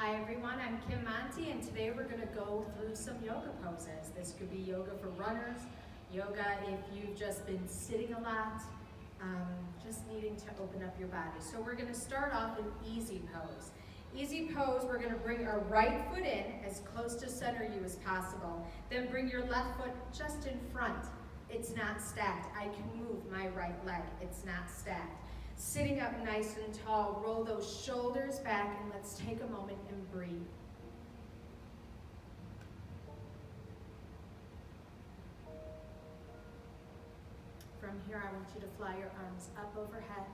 Hi everyone, I'm Kim Monty, and today we're going to go through some yoga poses. This could be yoga for runners, yoga if you've just been sitting a lot, just needing to open up your body. So we're going to start off in easy pose. Easy pose, we're going to bring our right foot in as close to center you as possible. Then bring your left foot just in front. It's not stacked. I can move my right leg. It's not stacked. Sitting up nice and tall, roll those shoulders back, and let's take a moment and breathe. From here, I want you to fly your arms up overhead.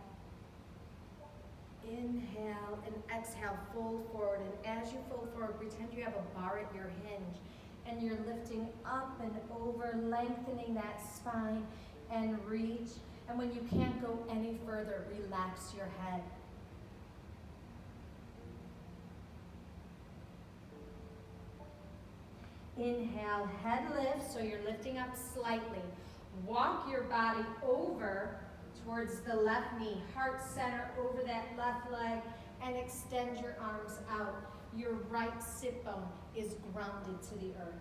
Inhale and exhale, fold forward. And as you fold forward, pretend you have a bar at your hinge, and you're lifting up and over, lengthening that spine, and reach. And when you can't go any further, relax your head. Inhale, head lift, so you're lifting up slightly. Walk your body over towards the left knee, heart center over that left leg, and extend your arms out. Your right sit bone is grounded to the earth.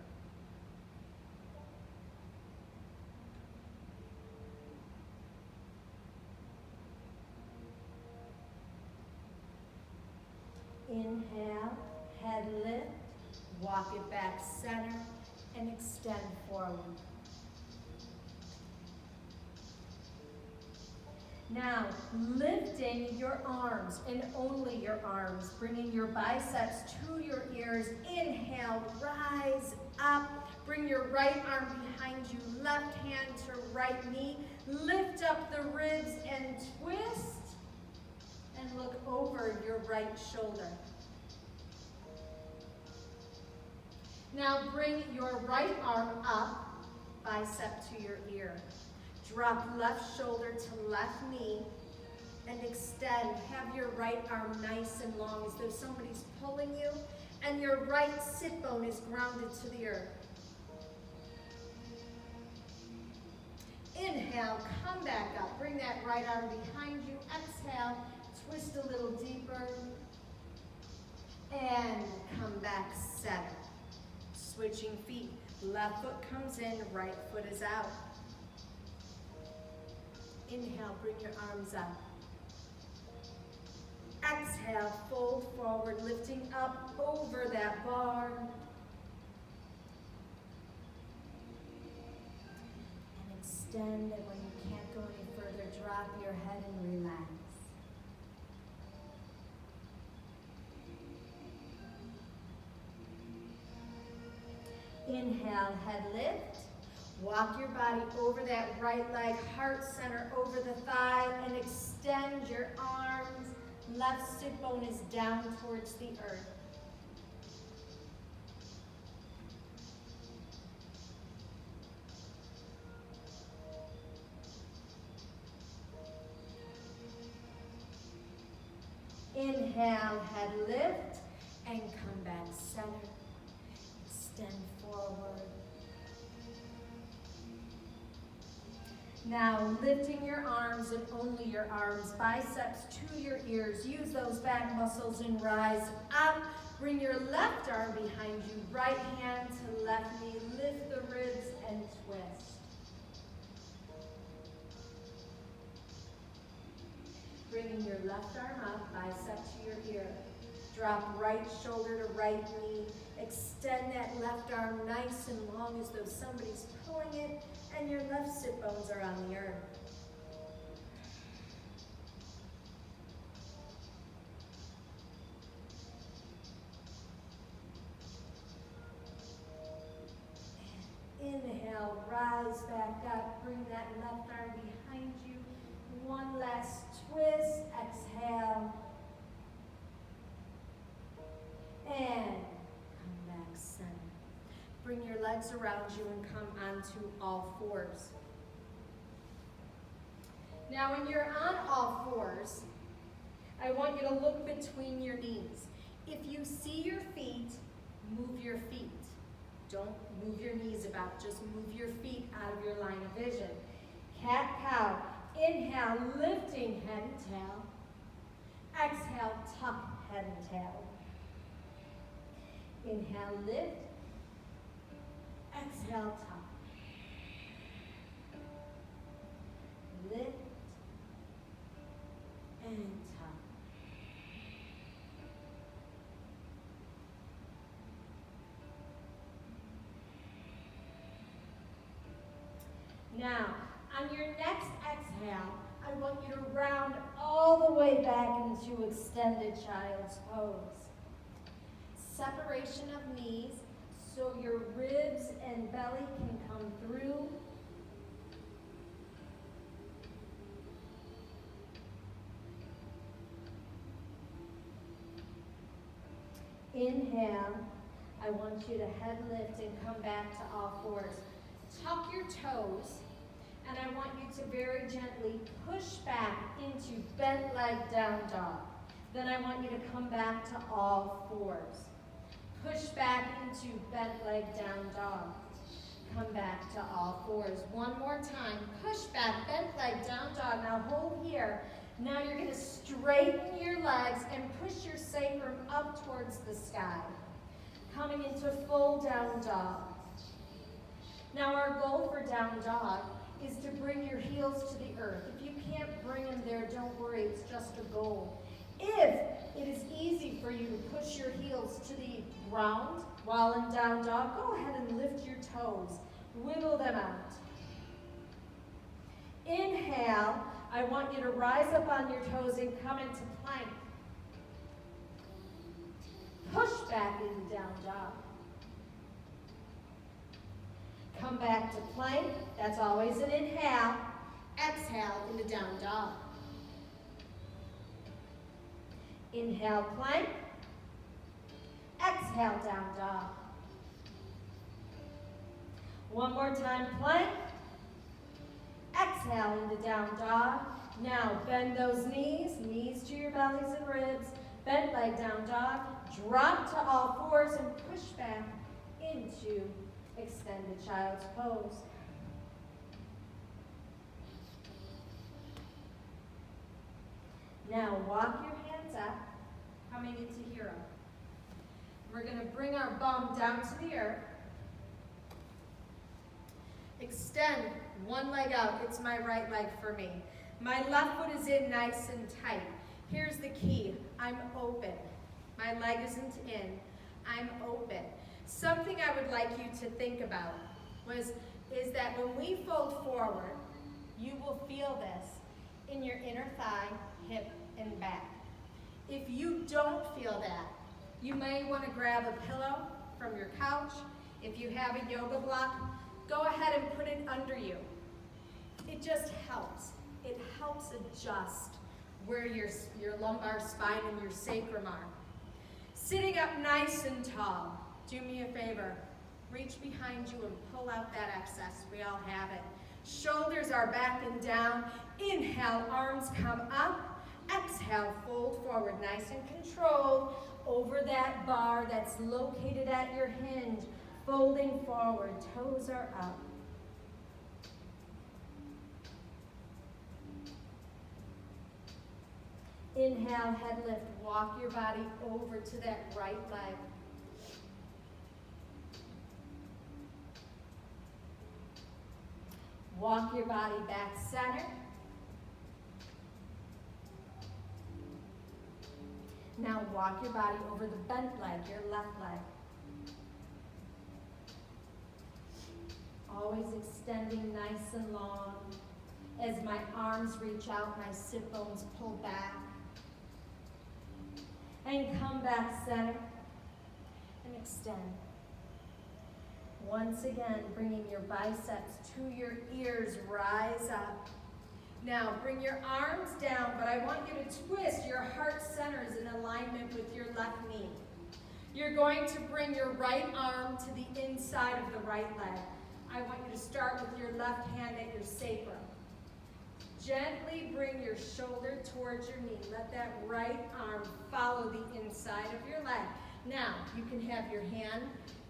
Inhale, head lift, walk it back center, and extend forward. Now, lifting your arms, and only your arms, bringing your biceps to your ears. Inhale, rise up. Bring your right arm behind you, left hand to right knee. Lift up the ribs and twist. And look over your right shoulder. Now bring your right arm up, bicep to your ear. Drop left shoulder to left knee and extend. Have your right arm nice and long as though somebody's pulling you, and your right sit bone is grounded to the earth. Inhale, come back up. Bring that right arm behind you. Exhale. Twist a little deeper, and come back center. Switching feet. Left foot comes in, right foot is out. Inhale, bring your arms up. Exhale, fold forward, lifting up over that bar. And extend, and when you can't go any further, drop your head and relax. Inhale, head lift. Walk your body over that right leg, heart center over the thigh, and extend your arms. Left sit bone is down towards the earth. Inhale, head lift, and come back center. Extend forward. Now lifting your arms and only your arms, biceps to your ears. Use those back muscles and rise up. Bring your left arm behind you, right hand to left knee. Lift the ribs and twist. Bringing your left arm up, bicep to your ear. Drop right shoulder to right knee. Extend that left arm nice and long as though somebody's pulling it, and your left sit bones are on the earth. Inhale, rise back up. Bring that left arm behind you. One last twist. Exhale. And come back center. Bring your legs around you and come onto all fours. Now when you're on all fours, I want you to look between your knees. If you see your feet, move your feet. Don't move your knees about, just move your feet out of your line of vision. Cat-cow. Inhale, lifting head and tail. Exhale, tuck head and tail. Inhale, lift. Exhale, tuck. Lift and tuck. Now, on your next exhale, I want you to round all the way back into extended child's pose. Separation of knees so your ribs and belly can come through. Inhale, I want you to head lift and come back to all fours. Tuck your toes, and I want you to very gently push back into bent leg down dog. Then I want you to come back to all fours. Push back into bent leg down dog. Come back to all fours. One more time. Push back, bent leg down dog. Now hold here. Now you're going to straighten your legs and push your sacrum up towards the sky. Coming into full down dog. Now our goal for down dog is to bring your heels to the earth. If you can't bring them there, don't worry, it's just a goal. If it is easy for you to push your heels to the ground while in down dog, go ahead and lift your toes. Wiggle them out. Inhale, I want you to rise up on your toes and come into plank. Push back into down dog. Come back to plank. That's always an inhale. Exhale into down dog. Inhale, plank. Exhale, down dog. One more time, plank. Exhale into down dog. Now bend those knees, knees to your bellies and ribs. Bend leg down dog. Drop to all fours and push back into extended child's pose. Now walk your hands up, coming into hero. We're going to bring our bum down to the earth. Extend one leg out. It's my right leg for me. My left foot is in nice and tight. Here's the key. I'm open. My leg isn't in. I'm open. Something I would like you to think about is that when we fold forward, you will feel this in your inner thigh, hip, and back. If you don't feel that, you may want to grab a pillow from your couch. If you have a yoga block, go ahead and put it under you. It just helps. It helps adjust where your lumbar spine and your sacrum are. Sitting up nice and tall. Do me a favor. Reach behind you and pull out that excess. We all have it. Shoulders are back and down. Inhale, arms come up. Exhale, fold forward, nice and controlled. Over that bar that's located at your hinge. Folding forward, toes are up. Inhale, head lift. Walk your body over to that right leg. Walk your body back center. Now walk your body over the bent leg, your left leg. Always extending nice and long. As my arms reach out, my sit bones pull back. And come back center and extend. Once again, bringing your biceps to your ears, rise up. Now, bring your arms down, but I want you to twist. Your heart center is in alignment with your left knee. You're going to bring your right arm to the inside of the right leg. I want you to start with your left hand at your sacrum. Gently bring your shoulder towards your knee. Let that right arm follow the inside of your leg. Now, you can have your hand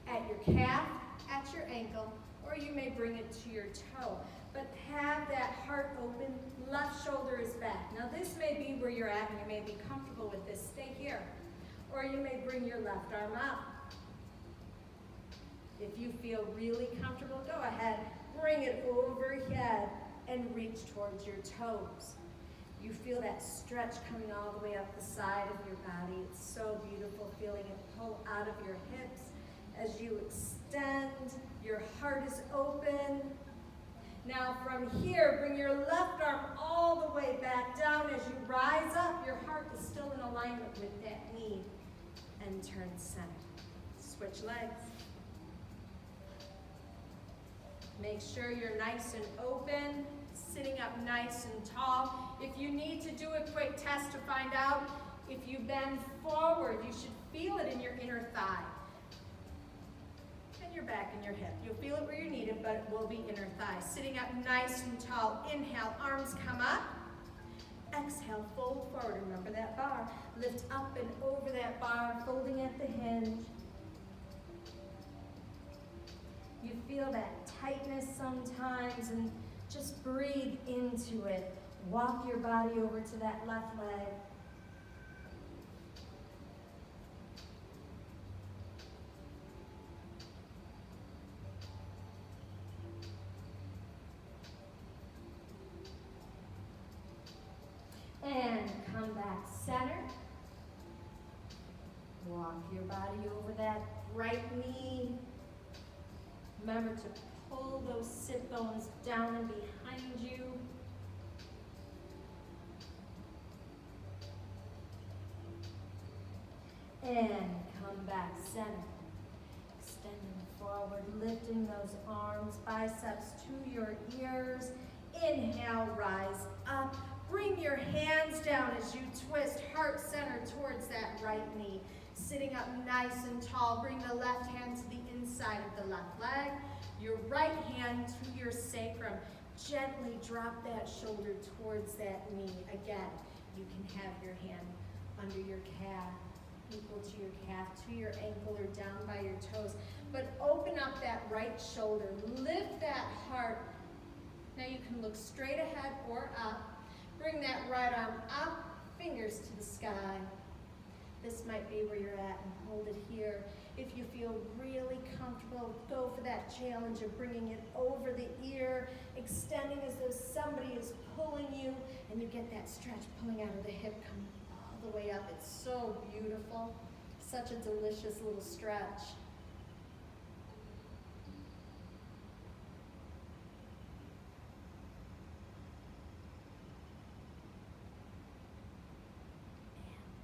at your calf, at your ankle, or you may bring it to your toe. But have that heart open, left shoulder is back. Now this may be where you're at and you may be comfortable with this. Stay here. Or you may bring your left arm up. If you feel really comfortable, go ahead, bring it overhead and reach towards your toes. You feel that stretch coming all the way up the side of your body. It's so beautiful feeling it pull out of your hips as you extend. Your heart is open. Now from here, bring your left arm all the way back down. As you rise up, your heart is still in alignment with that knee. And turn center. Switch legs. Make sure you're nice and open, sitting up nice and tall. If you need to do a quick test to find out if you bend forward, you should feel it in your inner thigh. And your back and your hip. You'll feel it where you need it, but it will be inner thigh. Sitting up nice and tall. Inhale, arms come up. Exhale, fold forward. Remember that bar. Lift up and over that bar, folding at the hinge. You feel that tightness sometimes, and just breathe into it. Walk your body over to that left leg. And come back center. Walk your body over that right knee. Remember to pull those sit bones down and behind you. And come back center. Extending forward, lifting those arms, biceps to your ears. Inhale, rise up. Bring your hands down as you twist, heart center towards that right knee. Sitting up nice and tall, bring the left hand to the inside of the left leg. Your right hand to your sacrum. Gently drop that shoulder towards that knee. Again, you can have your hand under your calf, equal to your calf, to your ankle, or down by your toes. But open up that right shoulder. Lift that heart. Now you can look straight ahead or up. Bring that right arm up, fingers to the sky. This might be where you're at, and hold it here. If you feel really comfortable, go for that challenge of bringing it over the ear, extending as though somebody is pulling you, and you get that stretch pulling out of the hip, coming all the way up. It's so beautiful. Such a delicious little stretch.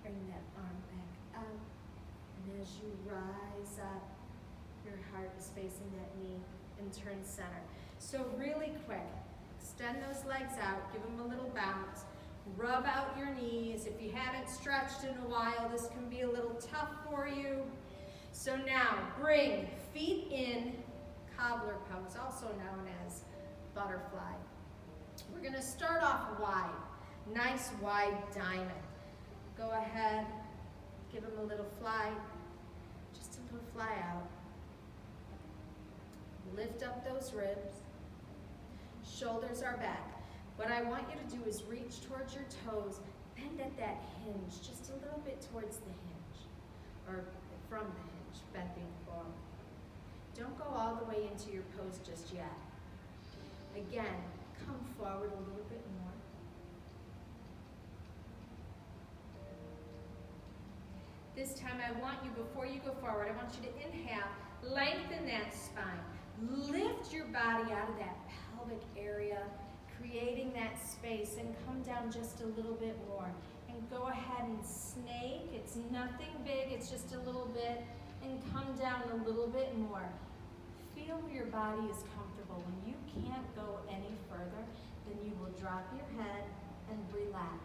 Bring that arm back up, and as you rise up, your heart is facing that knee and turn center. So really quick, extend those legs out, give them a little bounce, rub out your knees. If you haven't stretched in a while, this can be a little tough for you. So now, bring feet in, cobbler pose, also known as butterfly. We're gonna start off wide, nice wide diamond. Go ahead, give them a little fly, just a little fly out. Lift up those ribs. Shoulders are back. What I want you to do is reach towards your toes, bend at that hinge, just a little bit towards the hinge, or from the hinge, bending forward. Don't go all the way into your pose just yet. Again, come forward a little bit more. This time I want you, before you go forward, I want you to inhale, lengthen that spine. Lift your body out of that pelvic area, creating that space, and come down just a little bit more. And go ahead and snake. It's nothing big, it's just a little bit. And come down a little bit more. Feel where your body is comfortable. When you can't go any further, then you will drop your head and relax.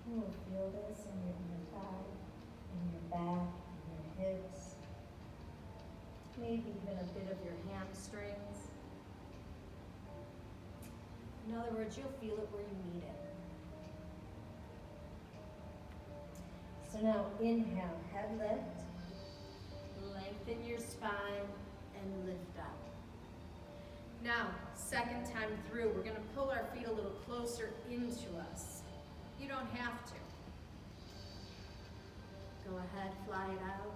You will feel this in your inner thigh, in your back, in your hips, maybe even a bit of your hamstrings. In other words, you'll feel it where you need it. So now inhale, head lift, lengthen your spine, and lift up. Now, second time through, we're going to pull our feet a little closer into us. You don't have to. Go ahead, fly it out.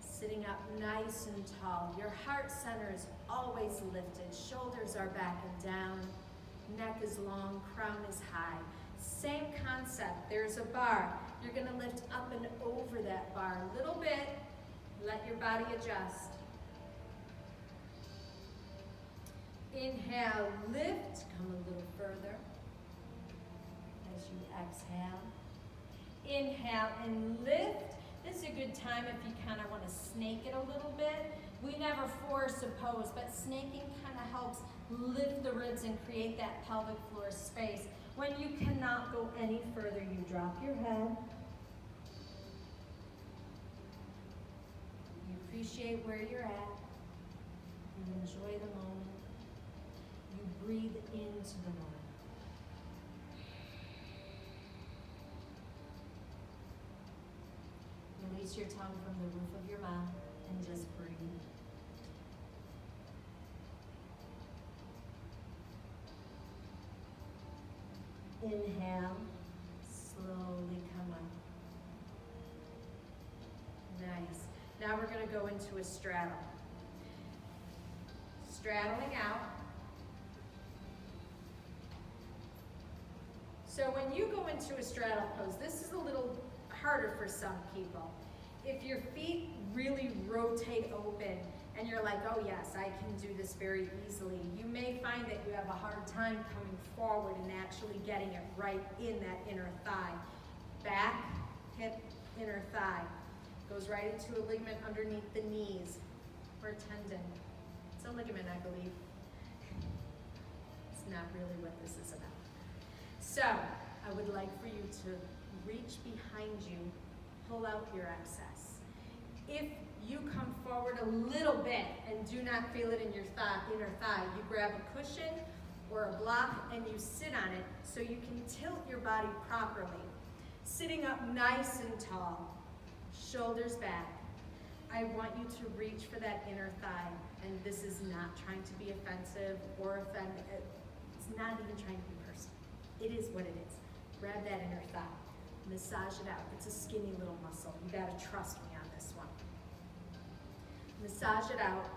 Sitting up nice and tall. Your heart center is always lifted. Shoulders are back and down. Neck is long, crown is high. Same concept. There's a bar. You're going to lift up and over that bar a little bit. Let your body adjust. Inhale, lift. Come a little further as you exhale. Inhale and lift. This is a good time if you kind of want to snake it a little bit. We never force a pose, but snaking kind of helps lift the ribs and create that pelvic floor space. When you cannot go any further, you drop your head. You appreciate where you're at. You enjoy the moment. You breathe into the moment. Release your tongue from the roof of your mouth and just breathe. Inhale, slowly come up. Nice. Now we're going to go into a straddle. Straddling out. So when you go into a straddle pose, this is a little harder for some people. If your feet really rotate open and you're like, oh yes, I can do this very easily, you may find that you have a hard time coming forward and actually getting it right in that inner thigh. Back, hip, inner thigh. Goes right into a ligament underneath the knees, or a tendon. It's a ligament, I believe. It's not really what this is about. So, I would like for you to reach behind you, pull out your excess. If you come forward a little bit and do not feel it in your inner thigh, you grab a cushion or a block and you sit on it so you can tilt your body properly. Sitting up nice and tall, shoulders back. I want you to reach for that inner thigh, and this is not trying to be offensive or offend. It's not even trying to be personal. It is what it is. Grab that inner thigh. Massage it out. It's a skinny little muscle. You gotta trust me on this one. Massage it out.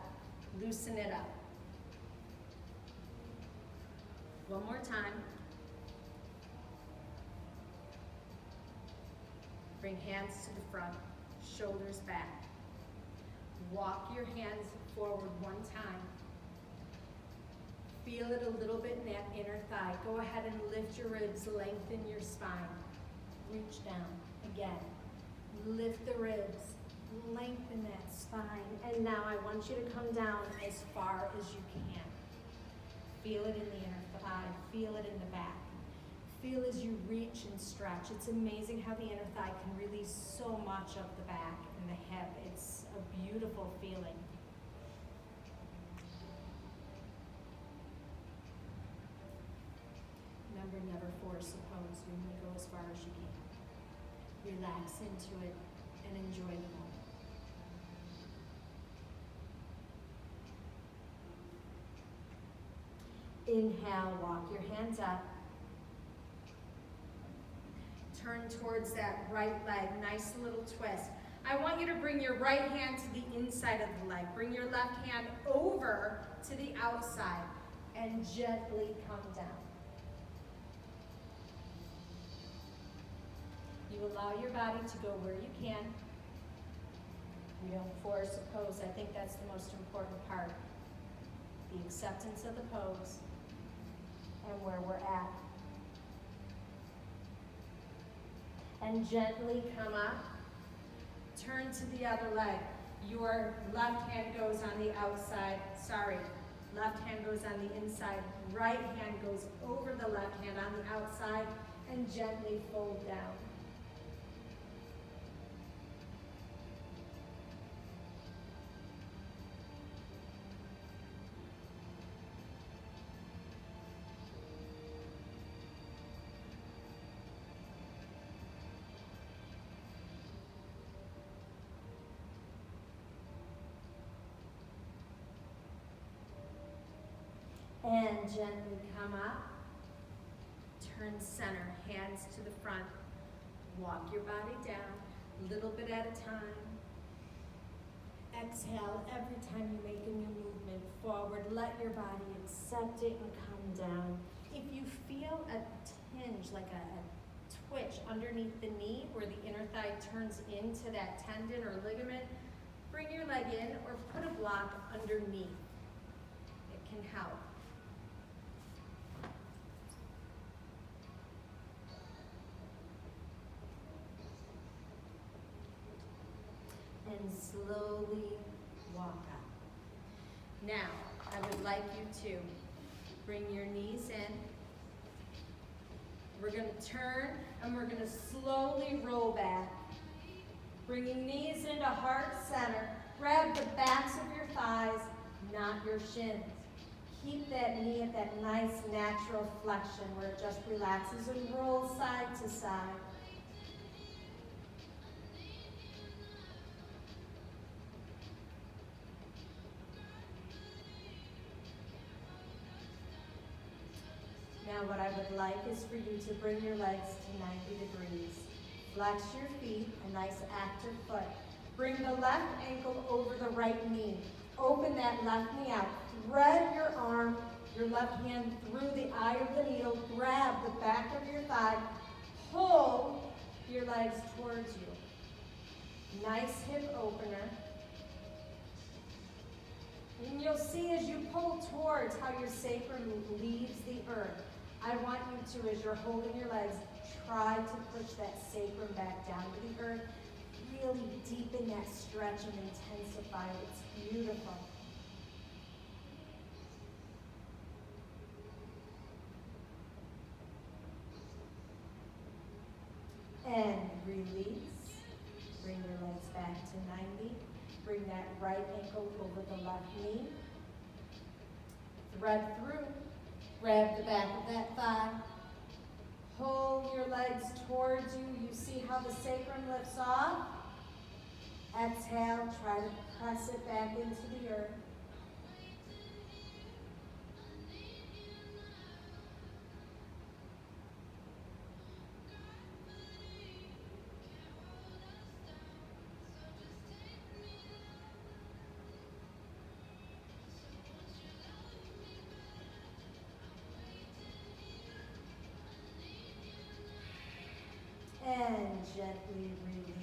Loosen it up. One more time. Bring hands to the front, shoulders back. Walk your hands forward one time. Feel it a little bit in that inner thigh. Go ahead and lift your ribs, lengthen your spine. Reach down, again. Lift the ribs, lengthen that spine. And now I want you to come down as far as you can. Feel it in the inner thigh, feel it in the back. Feel as you reach and stretch. It's amazing how the inner thigh can release so much of the back and the hip. It's a beautiful feeling. Remember, never force a pose. You only go as far as you can. Relax into it and enjoy the moment. Inhale, walk your hands up. Turn towards that right leg, nice little twist. I want you to bring your right hand to the inside of the leg. Bring your left hand over to the outside and gently come down. You allow your body to go where you can. You don't force a pose. I think that's the most important part. The acceptance of the pose and where we're at. And gently come up. Turn to the other leg. Your left hand goes on the outside. Left hand goes on the inside. Right hand goes over the left hand on the outside and gently fold down. And gently come up, turn center, hands to the front, Walk your body down, a little bit at a time. Exhale every time you make a new movement forward. Let your body accept it and come down. If you feel a tinge, like a twitch underneath the knee where the inner thigh turns into that tendon or ligament, bring your leg in or put a block underneath. It can help. And slowly walk up. Now, I would like you to bring your knees in. We're going to turn and we're going to slowly roll back. Bringing knees into heart center. Grab the backs of your thighs, not your shins. Keep that knee at that nice natural flexion where it just relaxes and rolls side to side. Now what I would like is for you to bring your legs to 90 degrees. Flex your feet, a nice active foot. Bring the left ankle over the right knee. Open that left knee out. Thread your arm, your left hand through the eye of the needle. Grab the back of your thigh. Pull your legs towards you. Nice hip opener. And you'll see as you pull towards how your sacrum leaves the earth. I want you to, as you're holding your legs, try to push that sacrum back down to the earth. Really deepen that stretch and intensify it. It's beautiful. And release. Bring your legs back to 90. Bring that right ankle over the left knee. Thread through. Grab the back of that thigh. Pull your legs towards you. You see how the sacrum lifts off? Exhale, try to press it back into the earth. And gently release.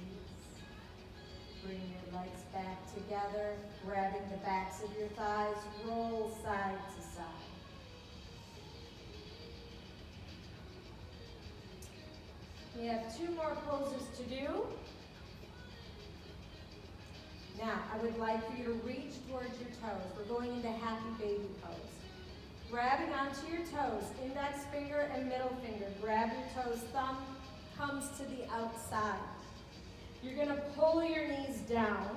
Bring your legs back together, grabbing the backs of your thighs, roll side to side. We have 2 more poses to do. Now, I would like for you to reach towards your toes. We're going into happy baby pose. Grabbing onto your toes, index finger and middle finger. Grab your toes, thumb comes to the outside. You're going to pull your knees down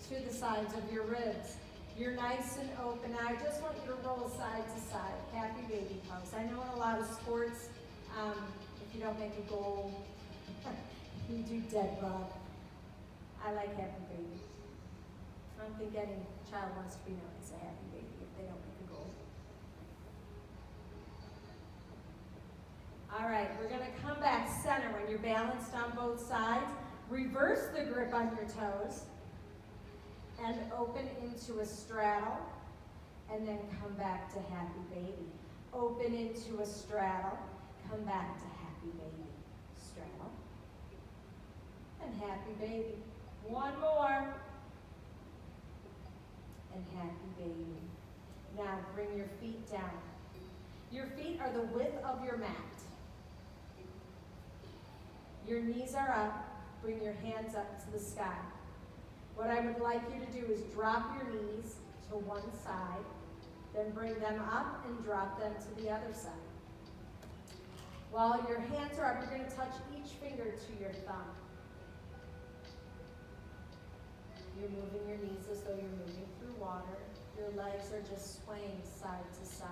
to the sides of your ribs. You're nice and open. Now, I just want you to roll side to side, happy baby pose. I know in a lot of sports, if you don't make a goal, you do dead bug. I like happy baby. I don't think any child wants to be known as a happy baby if they don't make a goal. All right, we're going to come back center when you're balanced on both sides. Reverse the grip on your toes and open into a straddle and then come back to happy baby. Open into a straddle, come back to happy baby. Straddle and happy baby. One more and happy baby. Now bring your feet down. Your feet are the width of your mat. Your knees are up. Bring your hands up to the sky. What I would like you to do is drop your knees to one side, then bring them up and drop them to the other side. While your hands are up, you're going to touch each finger to your thumb. You're moving your knees as though you're moving through water. Your legs are just swaying side to side.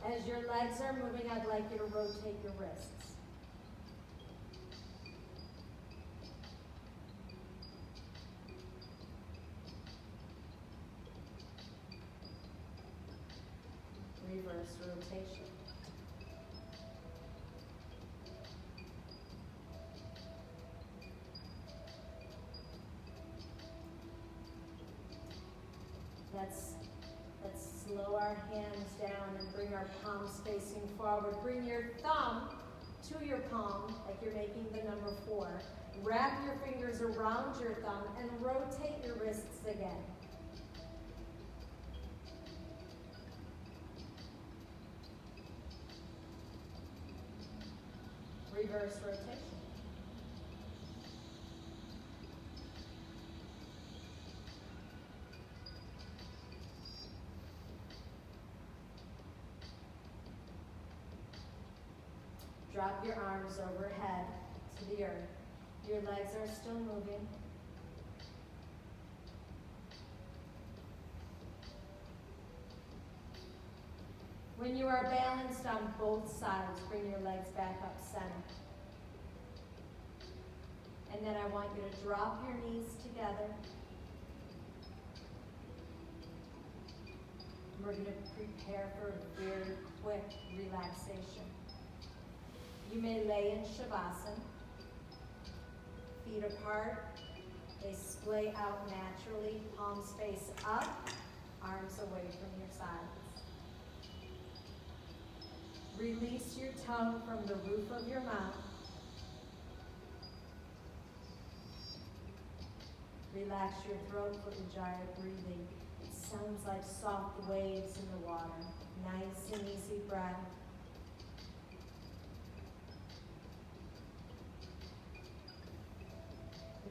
As your legs are moving, I'd like you to rotate your wrists. reverse rotation. Let's slow our hands down and bring our palms facing forward. Bring your thumb to your palm like you're making the number 4. Wrap your fingers around your thumb and rotate your wrists again. Reverse rotation. Drop your arms overhead to the earth. Your legs are still moving. When you are balanced on both sides, bring your legs back up center. And then I want you to drop your knees together. We're going to prepare for a very quick relaxation. You may lay in Shavasana, feet apart, they splay out naturally, palms face up, arms away from your sides. Release your tongue from the roof of your mouth. Relax your throat for Ujjayi breathing. It sounds like soft waves in the water. Nice and easy breath.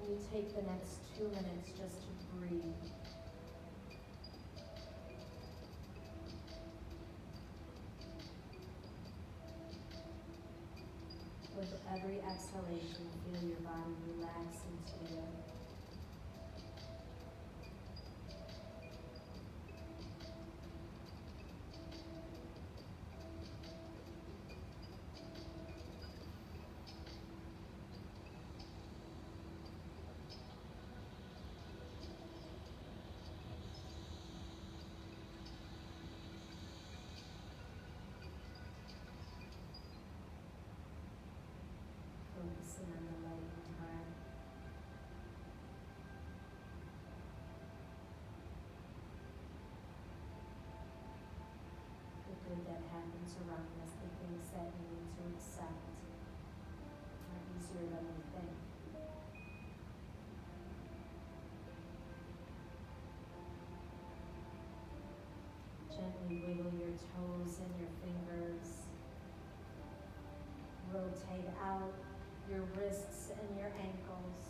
And you take the next 2 minutes just to breathe. With every exhalation, feel your body relax into the earth. Focusing on the light and heart. The good that happens around us, the things that we need to accept, are easier than we think. Gently wiggle your toes and your fingers. Rotate out your wrists and your ankles.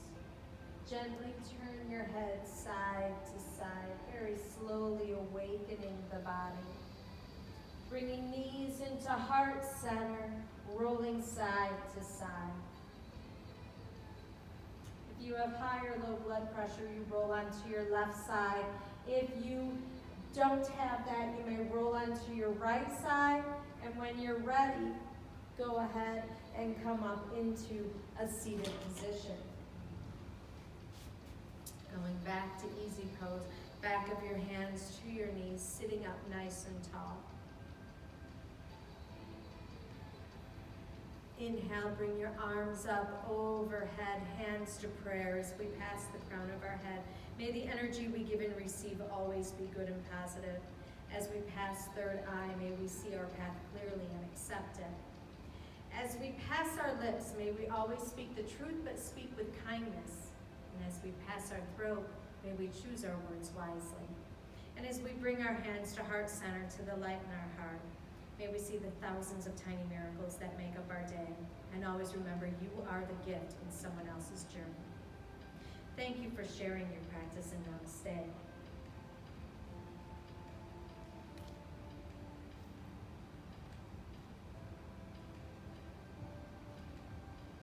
Gently turn your head side to side, very slowly awakening the body. Bringing knees into heart center, rolling side to side. If you have high or low blood pressure, you roll onto your left side. If you don't have that, you may roll onto your right side, and when you're ready, go ahead and come up into a seated position. Going back to easy pose, back of your hands to your knees, sitting up nice and tall. Inhale, bring your arms up overhead, hands to prayer as we pass the crown of our head. May the energy we give and receive always be good and positive. As we pass third eye, may we see our path clearly and accept it. As we pass our lips, may we always speak the truth, but speak with kindness. And as we pass our throat, may we choose our words wisely. And as we bring our hands to heart center, to the light in our heart, may we see the thousands of tiny miracles that make up our day. And always remember, you are the gift in someone else's journey. Thank you for sharing your practice, and namaste.